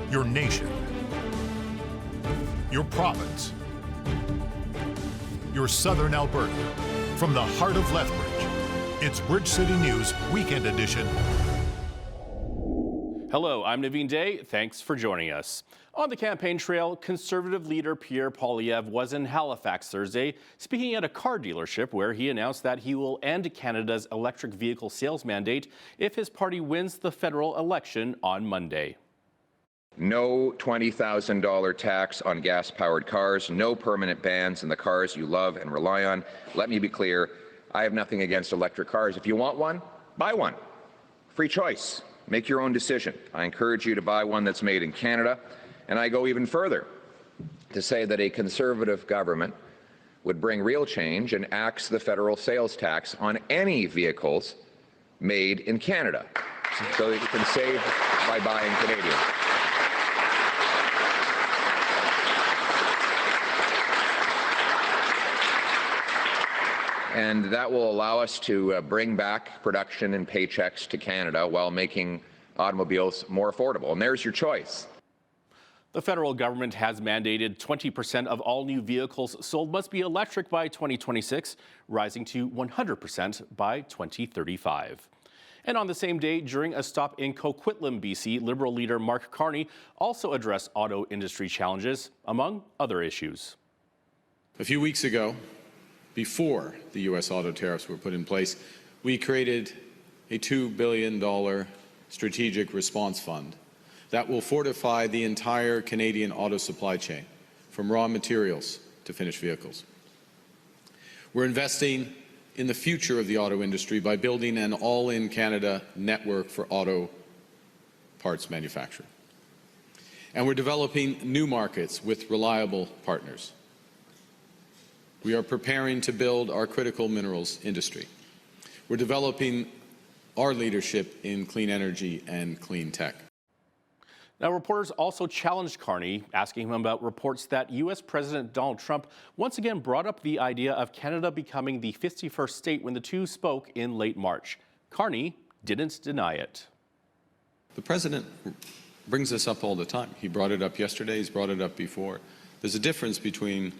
your nation, your province, your southern Alberta. From the heart of Lethbridge, it's Bridge City News Weekend Edition. Hello, I'm Naveen Day. Thanks for joining us. On the campaign trail, Conservative leader Pierre Poilievre was in Halifax Thursday, speaking at a car dealership where he announced that he will end Canada's electric vehicle sales mandate if his party wins the federal election on Monday. No $20,000 tax on gas-powered cars, no permanent bans in the cars you love and rely on. Let me be clear, I have nothing against electric cars. If you want one, buy one. Free choice. Make your own decision. I encourage you to buy one that's made in Canada. And I go even further to say that a Conservative government would bring real change and axe the federal sales tax on any vehicles made in Canada so that you can save by buying Canadian. And that will allow us to bring back production and paychecks to Canada while making automobiles more affordable. And there's your choice. The federal government has mandated 20% of all new vehicles sold must be electric by 2026, rising to 100% by 2035. And on the same day, during a stop in Coquitlam, BC, Liberal leader Mark Carney also addressed auto industry challenges, among other issues. A few weeks ago, before the U.S. auto tariffs were put in place, we created a $2 billion strategic response fund that will fortify the entire Canadian auto supply chain, from raw materials to finished vehicles. We're investing in the future of the auto industry by building an all-in-Canada network for auto parts manufacturing. And we're developing new markets with reliable partners. We are preparing to build our critical minerals industry. We're developing our leadership in clean energy and clean tech. Now, reporters also challenged Carney, asking him about reports that U.S. President Donald Trump once again brought up the idea of Canada becoming the 51st state when the two spoke in late March. Carney didn't deny it. The president brings this up all the time. He brought it up yesterday, he's brought it up before. There's a difference between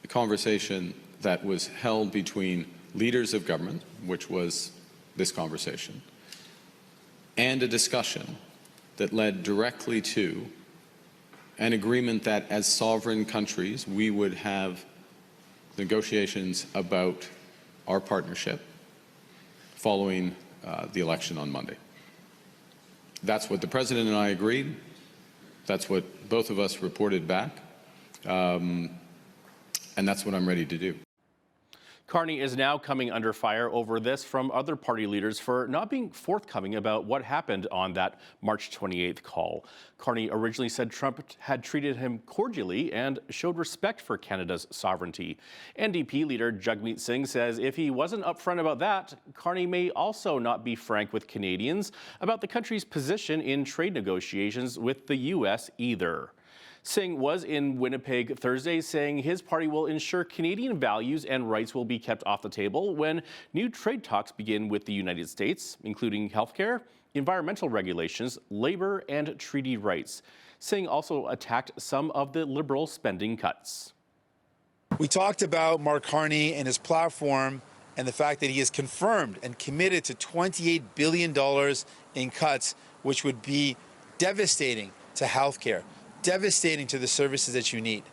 the conversation that was held between leaders of government, which was this conversation, and a discussion that led directly to an agreement that as sovereign countries we would have negotiations about our partnership following the election on Monday. That's what the President and I agreed. That's what both of us reported back. And that's what I'm ready to do. Carney is now coming under fire over this from other party leaders for not being forthcoming about what happened on that March 28th call. Carney originally said Trump had treated him cordially and showed respect for Canada's sovereignty. NDP leader Jagmeet Singh says if he wasn't upfront about that, Carney may also not be frank with Canadians about the country's position in trade negotiations with the U.S. either. Singh was in Winnipeg Thursday saying his party will ensure Canadian values and rights will be kept off the table when new trade talks begin with the United States, including healthcare, environmental regulations, labor, and treaty rights. Singh also attacked some of the Liberal spending cuts. We talked about Mark Carney and his platform and the fact that he has confirmed and committed to $28 billion in cuts, which would be devastating to healthcare, devastating to the services that you need.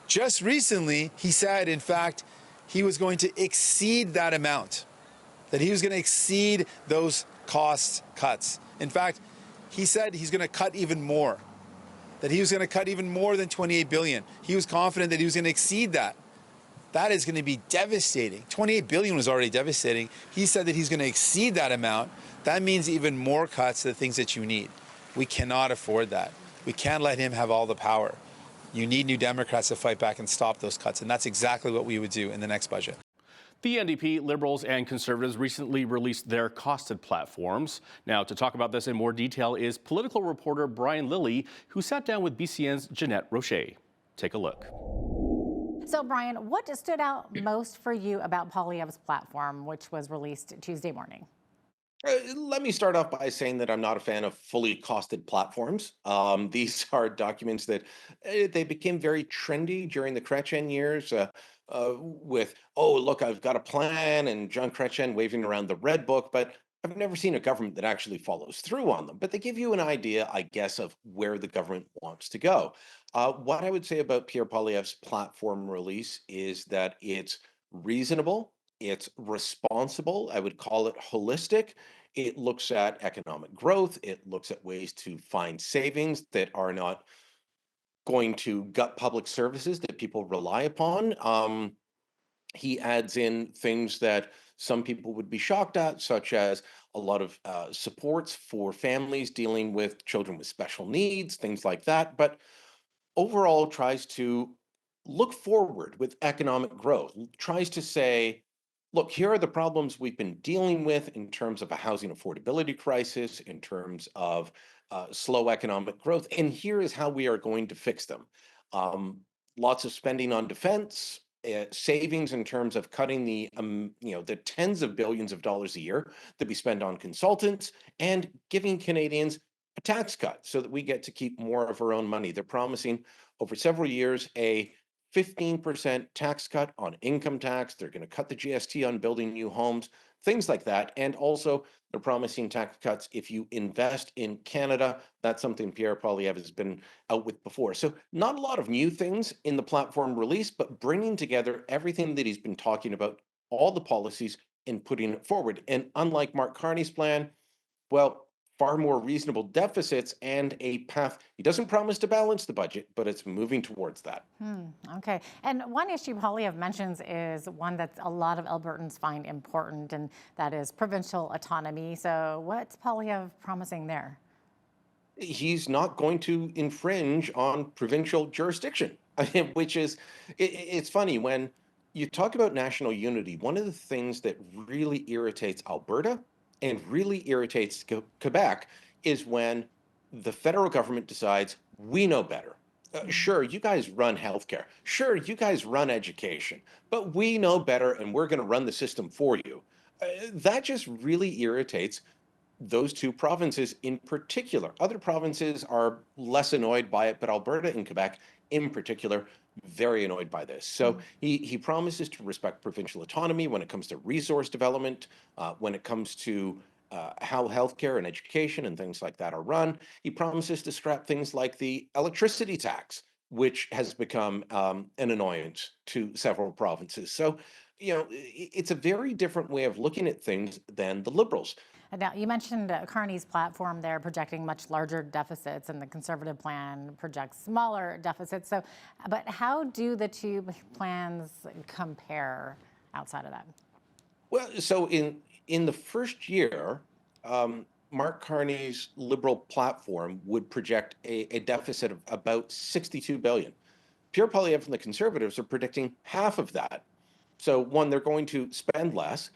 Just recently, he said, in fact, he was going to exceed that amount, that he was going to exceed those cost cuts. In fact, he said he's going to cut even more, that he was going to cut even more than $28 billion. He was confident that he was going to exceed that. That is going to be devastating. $28 billion was already devastating. He said that he's going to exceed that amount. That means even more cuts to the things that you need. We cannot afford that. We can't let him have all the power. You need New Democrats to fight back and stop those cuts, and that's exactly what we would do in the next budget. The NDP, Liberals and Conservatives recently released their costed platforms. Now, to talk about this in more detail is political reporter Brian Lilley, who sat down with BCN's Jeanette Rocher. Take a look. So, Brian, what stood out most for you about Poilievre's platform, which was released Tuesday morning? Let me start off by saying that I'm not a fan of fully costed platforms. These are documents that they became very trendy during the Chrétien years with, oh, look, I've got a plan, and John Chrétien waving around the red book, but I've never seen a government that actually follows through on them. But they give you an idea, I guess, of where the government wants to go. What I would say about Pierre Poilievre's platform release is that it's reasonable, it's responsible, I would call it holistic. It looks at economic growth. It looks at ways to find savings that are not going to gut public services that people rely upon. He adds in things that some people would be shocked at, such as a lot of supports for families dealing with children with special needs, things like that. But overall, tries to look forward with economic growth, tries to say, look, here are the problems we've been dealing with in terms of a housing affordability crisis, in terms of slow economic growth, and here is how we are going to fix them. Um, Lots of spending on defense, savings in terms of cutting the tens of billions of dollars a year that we spend on consultants, and giving Canadians a tax cut so that we get to keep more of our own money. They're promising over several years a 15% tax cut on income tax. They're going to cut the GST on building new homes, things like that. And also, they're promising tax cuts if you invest in Canada. That's something Pierre Poilievre has been out with before. So, not a lot of new things in the platform release, but bringing together everything that he's been talking about, all the policies, and putting it forward. And unlike Mark Carney's plan, well, far more reasonable deficits and a path. He doesn't promise to balance the budget, but it's moving towards that. Okay. And one issue Poilievre mentions is one that a lot of Albertans find important, and that is provincial autonomy. So what's Poilievre promising there? He's not going to infringe on provincial jurisdiction, which is, it's funny when you talk about national unity. One of the things that really irritates Alberta and really irritates Quebec is when the federal government decides we know better. Sure, you guys run healthcare. Sure, you guys run education, but we know better and we're going to run the system for you. That just really irritates those two provinces in particular. Other provinces are less annoyed by it, but Alberta and Quebec in particular, very annoyed by this. So he promises to respect provincial autonomy when it comes to resource development, when it comes to how healthcare and education and things like that are run. He promises to scrap things like the electricity tax, which has become an annoyance to several provinces. So, it's a very different way of looking at things than the Liberals. Now, you mentioned Carney's platform there projecting much larger deficits, and the Conservative plan projects smaller deficits. So, but how do the two plans compare outside of that? Well, so in the first year, Mark Carney's Liberal platform would project a deficit of about 62 billion. Pierre Poilievre and the Conservatives are predicting half of that. So one, they're going to spend less.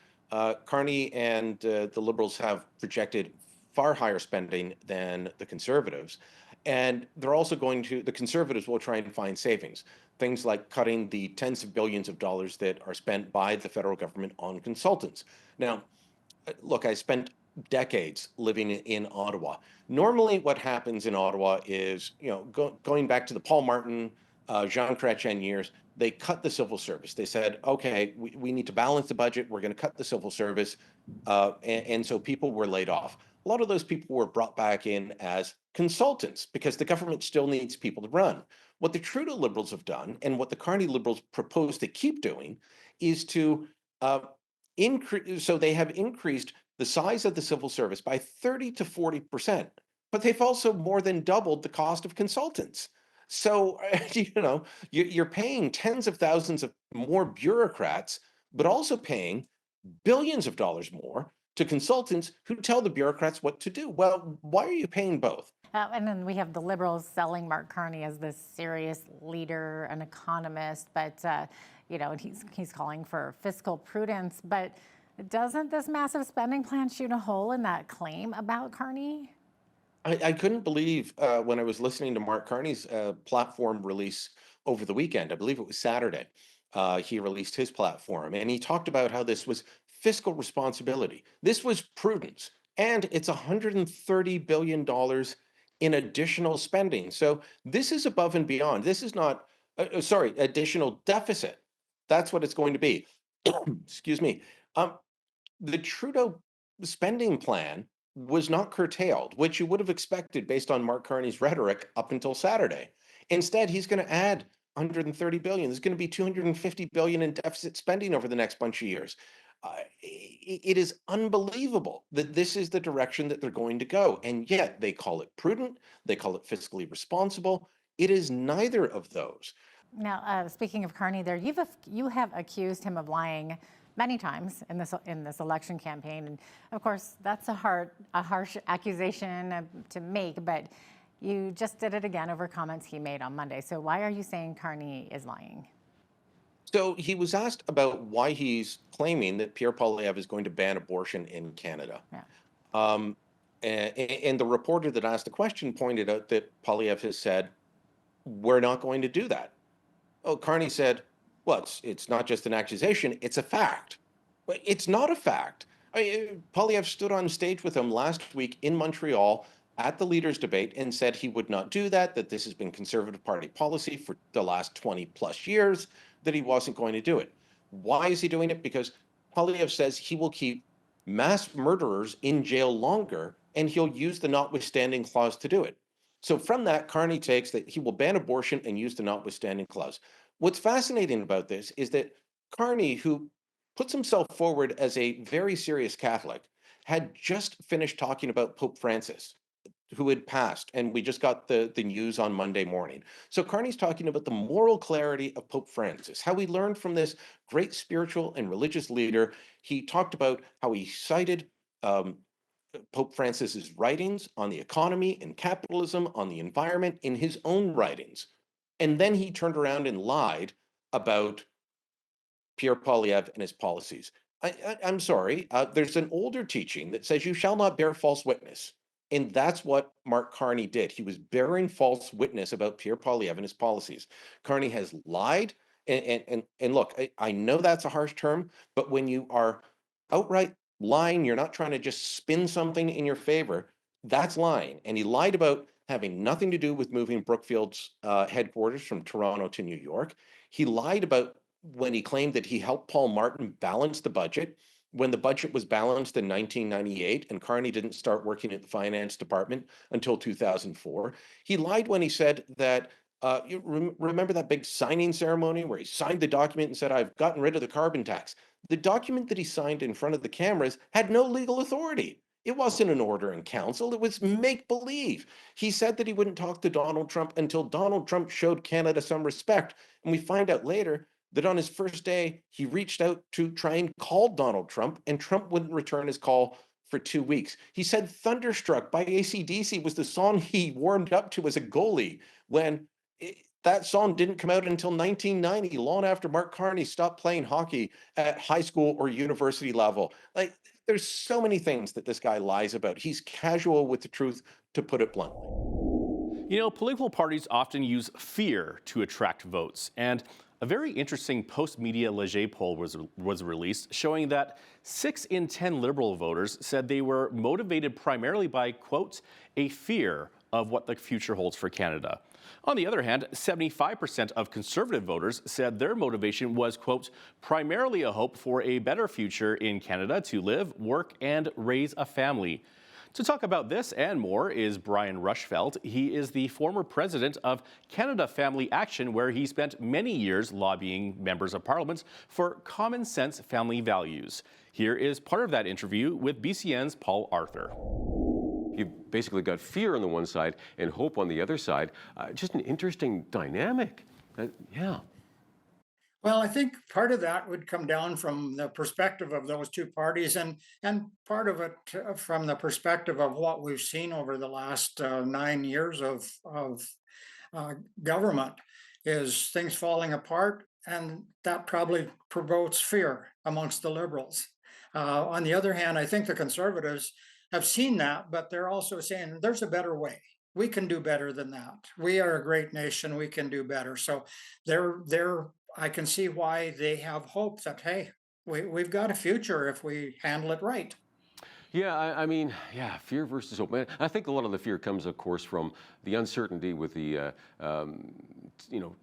Carney and the Liberals have projected far higher spending than the Conservatives. And they're also the Conservatives will try and find savings. Things like cutting the tens of billions of dollars that are spent by the federal government on consultants. Now, look, I spent decades living in Ottawa. Normally, what happens in Ottawa is, going back to the Paul Martin, Jean Chrétien years, they cut the civil service. They said, okay, we need to balance the budget. We're going to cut the civil service. And so people were laid off. A lot of those people were brought back in as consultants because the government still needs people to run. What the Trudeau Liberals have done, and what the Carney Liberals propose to keep doing, is to increase. So they have increased the size of the civil service by 30 to 40%, but they've also more than doubled the cost of consultants. So, you're paying tens of thousands of more bureaucrats, but also paying billions of dollars more to consultants who tell the bureaucrats what to do. Well, why are you paying both? And then we have the Liberals selling Mark Carney as this serious leader, an economist, but and he's calling for fiscal prudence. But doesn't this massive spending plan shoot a hole in that claim about Carney? I couldn't believe when I was listening to Mark Carney's platform release over the weekend. I believe it was Saturday. He released his platform, and he talked about how this was fiscal responsibility. This was prudence. and it's $130 billion in additional spending. So this is above and beyond. This is not, sorry, additional deficit. That's what it's going to be. Excuse me. Um, the Trudeau spending plan was not curtailed, which you would have expected based on Mark Carney's rhetoric up until Saturday. Instead, he's going to add 130 billion. There's going to be 250 billion in deficit spending over the next bunch of years. It is unbelievable that this is the direction that they're going to go. And yet they call it prudent, they call it fiscally responsible. It is neither of those. Now, speaking of Carney, there you have accused him of lying many times in this election campaign, and of course that's a harsh accusation to make. But you just did it again over comments he made on Monday. So why are you saying Carney is lying? So he was asked about why he's claiming that Pierre Poilievre is going to ban abortion in Canada. Yeah. And the reporter that asked the question pointed out that Poilievre has said, "We're not going to do that." Oh, Carney said, "Well, it's not just an accusation, it's a fact." But it's not a fact. Poilievre stood on stage with him last week in Montreal at the leaders' debate and said he would not do that, that this has been Conservative Party policy for the last 20 plus years, that he wasn't going to do it. Why is he doing it? Because Poilievre says he will keep mass murderers in jail longer, and he'll use the notwithstanding clause to do it. So from that, Carney takes that he will ban abortion and use the notwithstanding clause. What's fascinating about this is that Carney, who puts himself forward as a very serious Catholic, had just finished talking about Pope Francis, who had passed, and we just got the news on Monday morning. So Carney's talking about the moral clarity of Pope Francis, how he learned from this great spiritual and religious leader. He talked about how he cited Pope Francis's writings on the economy and capitalism, on the environment in his own writings. And then he turned around and lied about Pierre Poilievre and his policies. I'm sorry, there's an older teaching that says you shall not bear false witness. And that's what Mark Carney did. He was bearing false witness about Pierre Poilievre and his policies. Carney has lied. And look, I know that's a harsh term, but when you are outright lying, you're not trying to just spin something in your favor, that's lying. And he lied about having nothing to do with moving Brookfield's headquarters from Toronto to New York. He lied about when he claimed that he helped Paul Martin balance the budget, when the budget was balanced in 1998 and Carney didn't start working at the finance department until 2004. He lied when he said that, you remember that big signing ceremony where he signed the document and said, "I've gotten rid of the carbon tax." The document that he signed in front of the cameras had no legal authority. It wasn't an order in council. It was make-believe. He said that he wouldn't talk to Donald Trump until Donald Trump showed Canada some respect. And we find out later that on his first day, he reached out to try and call Donald Trump, and Trump wouldn't return his call for 2 weeks. He said Thunderstruck by AC/DC was the song he warmed up to as a goalie when that song didn't come out until 1990, long after Mark Carney stopped playing hockey at high school or university level. Like, there's so many things that this guy lies about. He's casual with the truth, to put it bluntly. You know, political parties often use fear to attract votes. And a very interesting post-media Leger poll was released showing that 6 in 10 Liberal voters said they were motivated primarily by, quote, a fear of what the future holds for Canada. On the other hand, 75% of Conservative voters said their motivation was, quote, primarily a hope for a better future in Canada to live, work, and raise a family. To talk about this and more is Brian Rushfeldt. He is the former president of Canada Family Action, where he spent many years lobbying members of parliament for common sense family values. Here is part of that interview with BCN's Paul Arthur. You've basically got fear on the one side and hope on the other side. Just an interesting dynamic. Yeah. Well, I think part of that would come down from the perspective of those two parties, and part of it from the perspective of what we've seen over the last 9 years of government, is things falling apart, and that probably provokes fear amongst the Liberals. On the other hand, I think the Conservatives have seen that, but they're also saying there's a better way. We can do better than that. We are a great nation. We can do better. So I can see why they have hope that, hey, we've got a future if we handle it right. Yeah, I mean, yeah, fear versus hope. I think a lot of the fear comes, of course, from the uncertainty with the,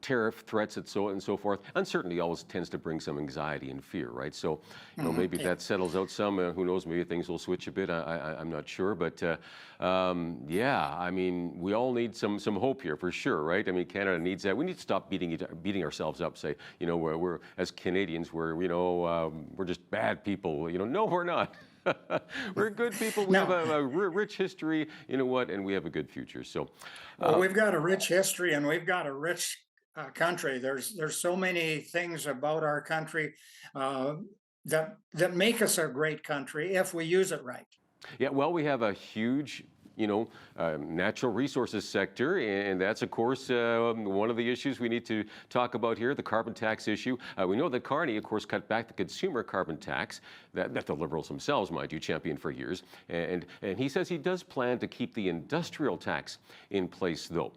tariff threats and so forth. Uncertainty always tends to bring some anxiety and fear, right? So, maybe that settles out some. Who knows? Maybe things will switch a bit. I'm not sure, but yeah, I mean, we all need some hope here for sure, right? I mean, Canada needs that. We need to stop beating ourselves up. Say, we're as Canadians, we're just bad people. No, we're not. We're good people. We have a rich history, and we have a good future. So, well, we've got a rich history and we've got a rich country. There's so many things about our country that make us a great country if we use it right. Yeah, well, we have a huge natural resources sector, and that's, of course, one of the issues we need to talk about here, the carbon tax issue. We know that Carney, of course, cut back the consumer carbon tax that the Liberals themselves, mind you, championed for years. And he says he does plan to keep the industrial tax in place, though,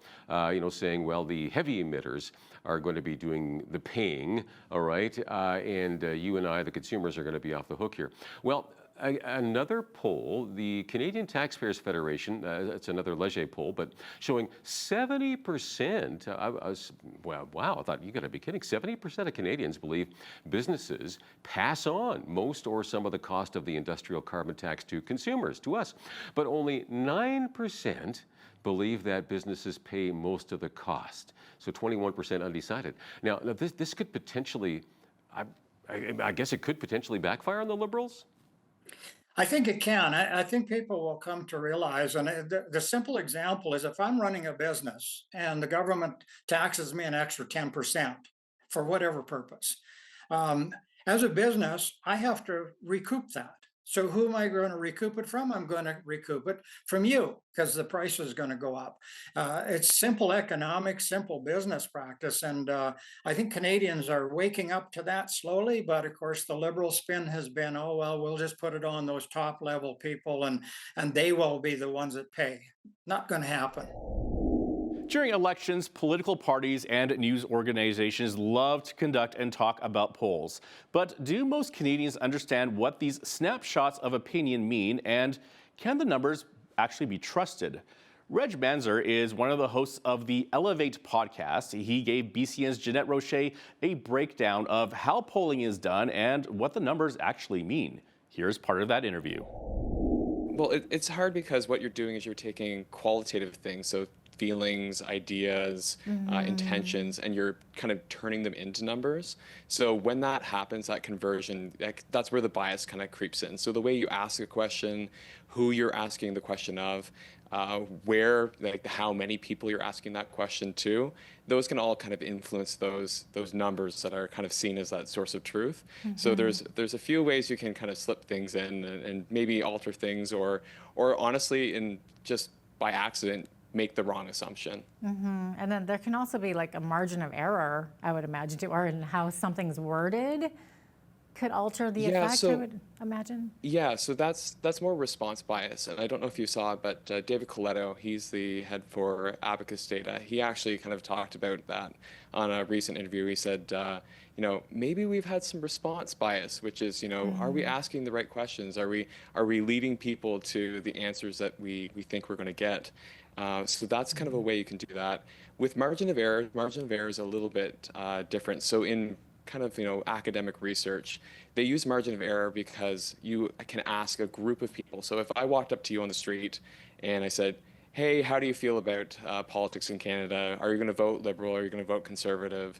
saying, well, the heavy emitters are going to be doing the paying, all right, and you and I, the consumers, are going to be off the hook here. Well, another poll, the Canadian Taxpayers Federation, it's another Leger poll, but showing 70%, wow, I thought, you got to be kidding, 70% of Canadians believe businesses pass on most or some of the cost of the industrial carbon tax to consumers, to us. But only 9% believe that businesses pay most of the cost. So 21% undecided. Now this could potentially, I guess it could potentially backfire on the Liberals? I think it can. I think people will come to realize, and the simple example is if I'm running a business and the government taxes me an extra 10% for whatever purpose, as a business, I have to recoup that. So who am I going to recoup it from? I'm going to recoup it from you because the price is going to go up. It's simple economics, simple business practice. And I think Canadians are waking up to that slowly. But of course, the Liberal spin has been, oh, well, we'll just put it on those top level people and they will be the ones that pay. Not going to happen. During elections, political parties and news organizations love to conduct and talk about polls. But do most Canadians understand what these snapshots of opinion mean, and can the numbers actually be trusted? Reg Manzer is one of the hosts of the Elevate podcast. He gave BCN's Jeanette Rocher a breakdown of how polling is done and what the numbers actually mean. Here's part of that interview. Well, it's hard because what you're doing is you're taking qualitative things, so feelings, ideas, intentions, and you're kind of turning them into numbers. So when that happens, that conversion, that's where the bias kind of creeps in. So the way you ask a question, who you're asking the question of, where, like how many people you're asking that question to, those can all kind of influence those numbers that are kind of seen as that source of truth. So there's a few ways you can kind of slip things in and maybe alter things, or honestly, in just by accident, make the wrong assumption. And then there can also be like a margin of error, I would imagine, too, or in how something's worded could alter the effect, I would imagine. Yeah, so that's more response bias. And I don't know if you saw it, but David Coletto, he's the head for Abacus Data. He actually kind of talked about that on a recent interview. He said, maybe we've had some response bias, which is, are we asking the right questions? Are we leading people to the answers that we think we're going to get? So that's kind of a way you can do that. With margin of error is a little bit different. So in kind of academic research, they use margin of error because you can ask a group of people. So if I walked up to you on the street and I said, hey, how do you feel about politics in Canada? Are you going to vote Liberal? Are you going to vote Conservative?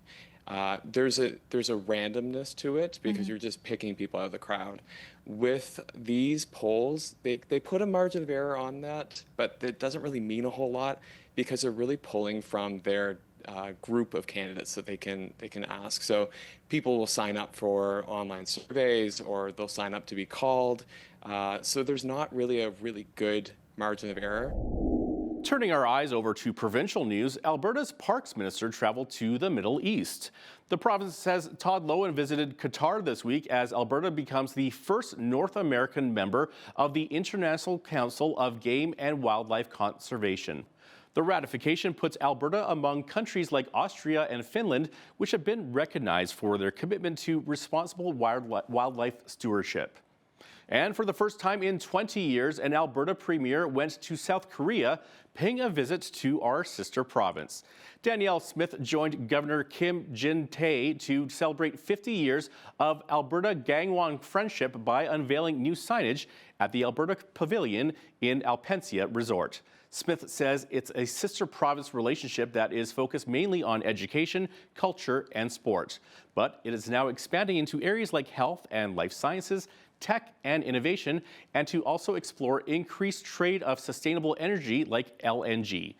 There's a randomness to it because you're just picking people out of the crowd. With these polls, they put a margin of error on that, but it doesn't really mean a whole lot because they're really pulling from their group of candidates that they can ask. So people will sign up for online surveys or they'll sign up to be called. So there's not really a really good margin of error. Turning our eyes over to provincial news, Alberta's Parks Minister traveled to the Middle East. The province says Todd Loewen visited Qatar this week as Alberta becomes the first North American member of the International Council of Game and Wildlife Conservation. The ratification puts Alberta among countries like Austria and Finland, which have been recognized for their commitment to responsible wildlife stewardship. And for the first time in 20 years, an Alberta premier went to South Korea, paying a visit to our sister province. Danielle Smith joined Governor Kim Jin-tae to celebrate 50 years of Alberta Gangwon friendship by unveiling new signage at the Alberta Pavilion in Alpensia Resort. Smith says it's a sister province relationship that is focused mainly on education, culture, and sport. But it is now expanding into areas like health and life sciences, tech and innovation, and to also explore increased trade of sustainable energy like LNG.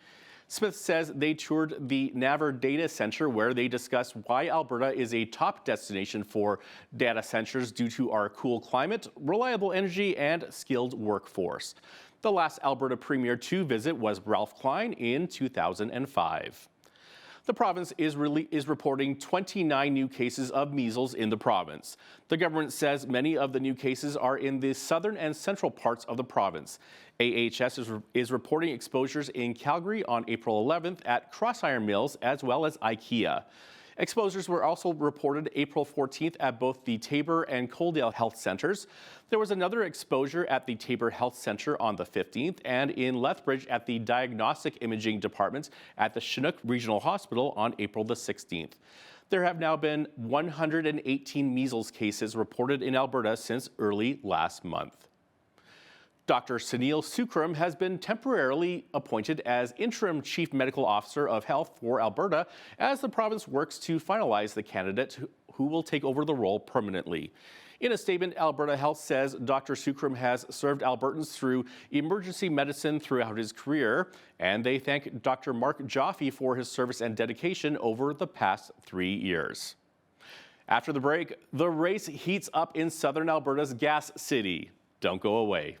Smith says they toured the Navar Data Center, where they discussed why Alberta is a top destination for data centers due to our cool climate, reliable energy, and skilled workforce. The last Alberta premier to visit was Ralph Klein in 2005. The province is reporting 29 new cases of measles in the province. The government says many of the new cases are in the southern and central parts of the province. AHS is reporting exposures in Calgary on April 11th at Crossiron Mills as well as IKEA. Exposures were also reported April 14th at both the Tabor and Coaldale Health Centres. There was another exposure at the Tabor Health Centre on the 15th and in Lethbridge at the Diagnostic Imaging Department at the Chinook Regional Hospital on April the 16th. There have now been 118 measles cases reported in Alberta since early last month. Dr. Sunil Sukram has been temporarily appointed as Interim Chief Medical Officer of Health for Alberta as the province works to finalize the candidate who will take over the role permanently. In a statement, Alberta Health says Dr. Sukram has served Albertans through emergency medicine throughout his career, and they thank Dr. Mark Jaffe for his service and dedication over the past 3 years. After the break, the race heats up in southern Alberta's gas city. Don't go away.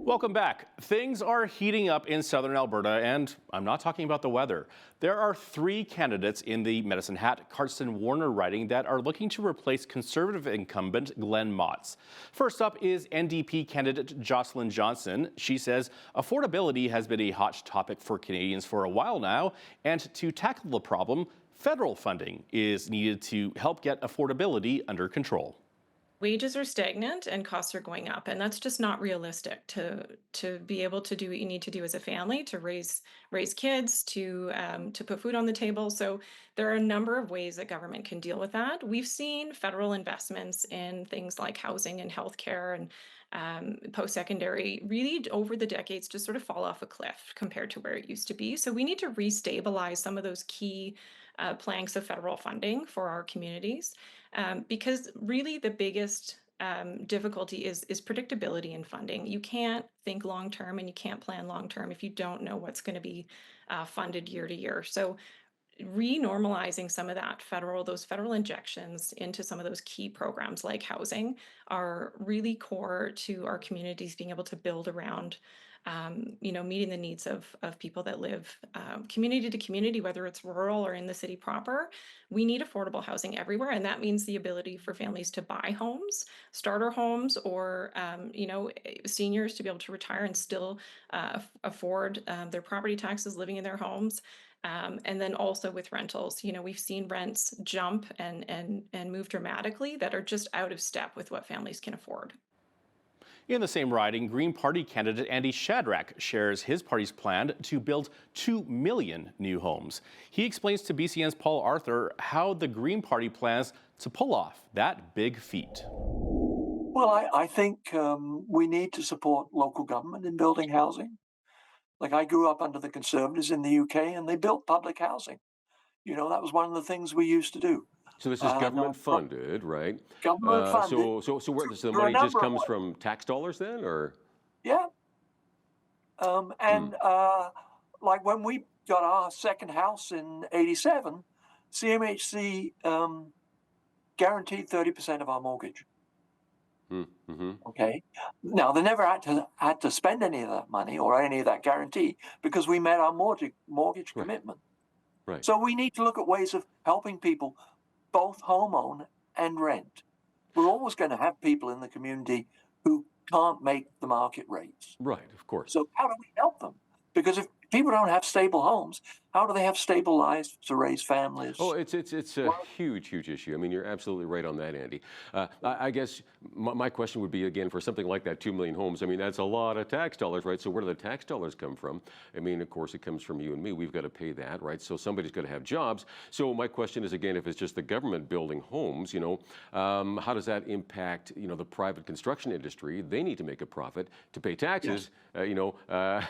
Welcome back. Things are heating up in southern Alberta, and I'm not talking about the weather. There are 3 candidates in the Medicine Hat Carson Warner riding that are looking to replace Conservative incumbent Glenn Motz. First up is NDP candidate Jocelyn Johnson. She says affordability has been a hot topic for Canadians for a while now, and to tackle the problem, federal funding is needed to help get affordability under control. Wages are stagnant and costs are going up, and that's just not realistic to be able to do what you need to do as a family to raise kids, to put food on the table. So there are a number of ways that government can deal with that. We've seen federal investments in things like housing and healthcare and post-secondary really over the decades just sort of fall off a cliff compared to where it used to be. So we need to restabilize some of those key planks of federal funding for our communities. Because really the biggest difficulty is predictability in funding. You can't think long-term and you can't plan long-term if you don't know what's going to be funded year to year. So renormalizing some of that those federal injections into some of those key programs like housing are really core to our communities being able to build around meeting the needs of people that live community to community, whether it's rural or in the city proper. We need affordable housing everywhere, and that means the ability for families to buy homes, starter homes, or seniors to be able to retire and still afford their property taxes living in their homes. And then also with rentals, we've seen rents jump and move dramatically that are just out of step with what families can afford. In the same riding, Green Party candidate Andy Shadrack shares his party's plan to build 2 million new homes. He explains to BCN's Paul Arthur how the Green Party plans to pull off that big feat. Well, I think we need to support local government in building housing. Like, I grew up under the Conservatives in the UK, and they built public housing. That was one of the things we used to do. So this is government funded, right? Government funded. So the money just comes from tax dollars then, or? Yeah. Like when we got our second house in '87, CMHC guaranteed 30% of our mortgage. Mm-hmm. Okay. Now they never had to spend any of that money or any of that guarantee because we met our mortgage commitment. Right. So we need to look at ways of helping people both home own and rent. We're always going to have people in the community who can't make the market rates. Right, of course. So how do we help them? Because People don't have stable homes. How do they have stable lives to raise families? Oh, it's a huge issue. I mean, you're absolutely right on that, Andy. I guess my question would be, again, for something like that, 2 million homes, I mean, that's a lot of tax dollars, right? So where do the tax dollars come from? I mean, of course, it comes from you and me. We've got to pay that, right? So somebody's got to have jobs. So my question is, again, if it's just the government building homes, how does that impact, the private construction industry? They need to make a profit to pay taxes, to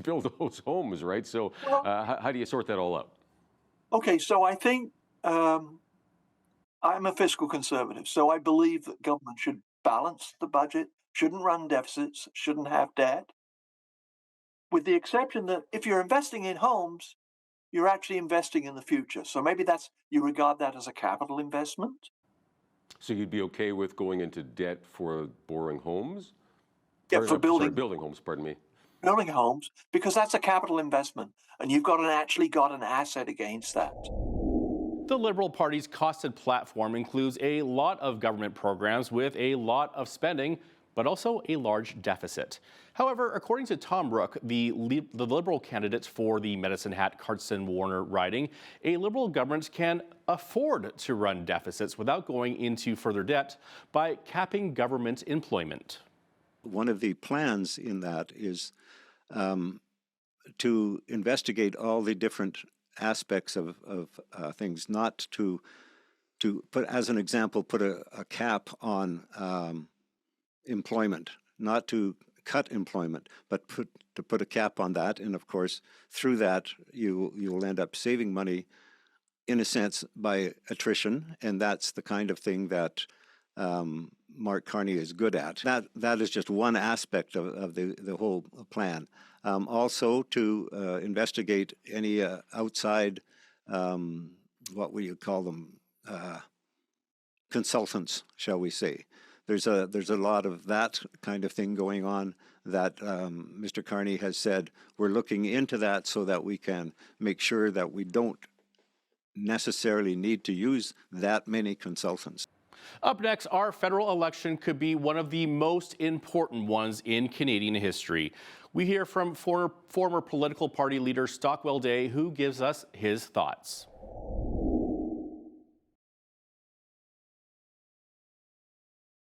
build those homes, right? So how do you sort that all out? Okay, so I think I'm a fiscal conservative, so I believe that government should balance the budget, shouldn't run deficits, shouldn't have debt, with the exception that if you're investing in homes, you're actually investing in the future. So maybe you regard that as a capital investment. So you'd be okay with going into debt for borrowing homes? Yeah, or, for building homes, pardon me. Building homes, because that's a capital investment, and you've actually got an asset against that. The Liberal Party's costed platform includes a lot of government programs with a lot of spending, but also a large deficit. However, according to Tom Rook, the Liberal candidate for the Medicine Hat Cardston Warner riding, a Liberal government can afford to run deficits without going into further debt by capping government employment. One of the plans in that is to investigate all the different aspects of things, not to put, as an example, put a cap on employment, not to cut employment, but to put a cap on that. And of course, through that, you'll end up saving money, in a sense, by attrition. And that's the kind of thing that Mark Carney is good at. That is just one aspect of the whole plan. Also to investigate any outside, what would you call them, consultants, shall we say. There's a lot of that kind of thing going on that Mr. Carney has said we're looking into that so that we can make sure that we don't necessarily need to use that many consultants. Up next, our federal election could be one of the most important ones in Canadian history. We hear from former political party leader Stockwell Day, who gives us his thoughts.